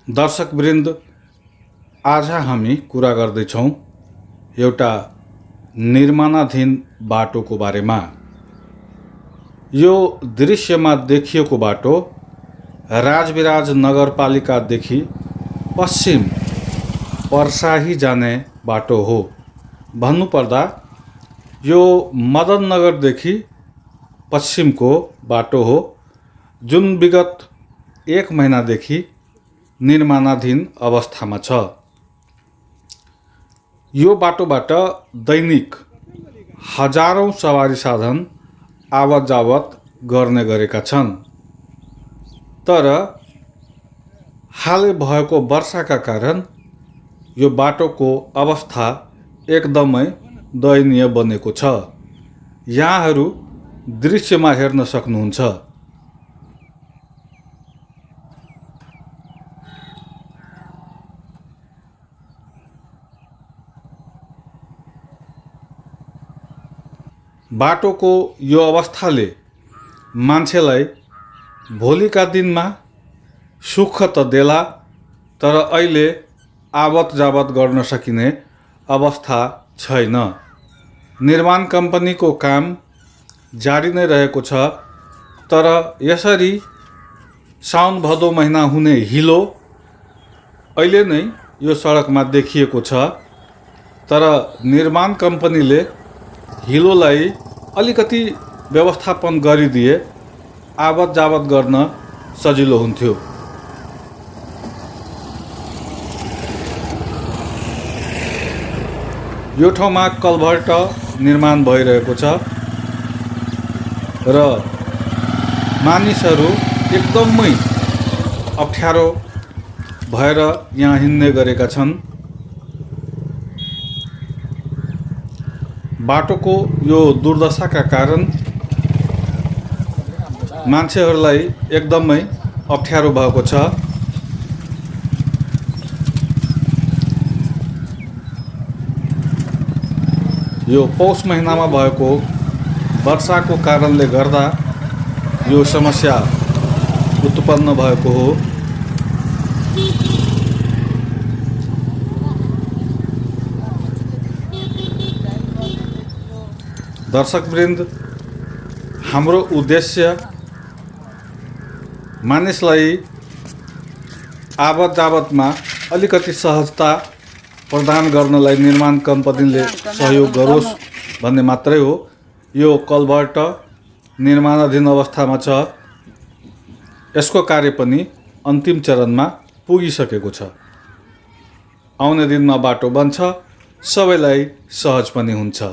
दर्शकवृन्द, आज हामी कुरा गर्दैछौँ एउटा निर्माणाधीन बाटोको बारेमा। यो दृश्यमा देखिएको बाटो राजविराज नगरपालिकादेखि पश्चिम पर्साही जाने बाटो हो। भन्नुपर्दा यो मदननगरदेखि पश्चिमको बाटो हो, जुन विगत 1 महिनादेखि निर्माणाधीन अवस्थामा छ। यो बाटोबाट दैनिक हजारौं सवारी साधन आवत जावत गर्ने गरेका छन्। तर हालै भएको वर्षाका कारण यो बाटोको अवस्था एकदमै दयनीय बनेको छ। यहाँहरू दृश्यमा हेर्न सक्नुहुन्छ। बाटोको यो अवस्थाले मान्छेलाई भोलिका दिनमा सुख त देला, तर अहिले आवत जावत गर्न सकिने अवस्था छैन। निर्माण कम्पनीको काम जारी नै रहेको छ, तर यसरी साउन भदौ महिना हुने हिलो अहिले नै यो सडकमा देखिएको छ। तर निर्माण कम्पनीले हिलोलाई अलिकति व्यवस्थापन गरिदिए आवत जावत गर्न सजिलो हुन्थ्यो। यो ठाउँमा कल्भर्ट निर्माण भइरहेको छ र मानिसहरू एकदमै अप्ठ्यारो भएर यहाँ हिँड्ने गरेका छन्। बाटोको यो दुर्दशाका कारण मान्छेहरूलाई एकदमै अप्ठ्यारो भएको छ। यो पौष महिनामा भएको वर्षाको कारणले गर्दा यो समस्या उत्पन्न भएको हो। दर्शकवृन्द, हाम्रो उद्देश्य मानिसलाई आवत जावतमा अलिकति सहजता प्रदान गर्नलाई निर्माण कम्पनीले सहयोग गरोस् भन्ने मात्रै हो। यो कल्भर्ट निर्माणाधीन अवस्थामा छ। यसको कार्य पनि अन्तिम चरणमा पुगिसकेको छ। आउने दिनमा बाटो बन्छ, सबैलाई सहज पनि हुन्छ।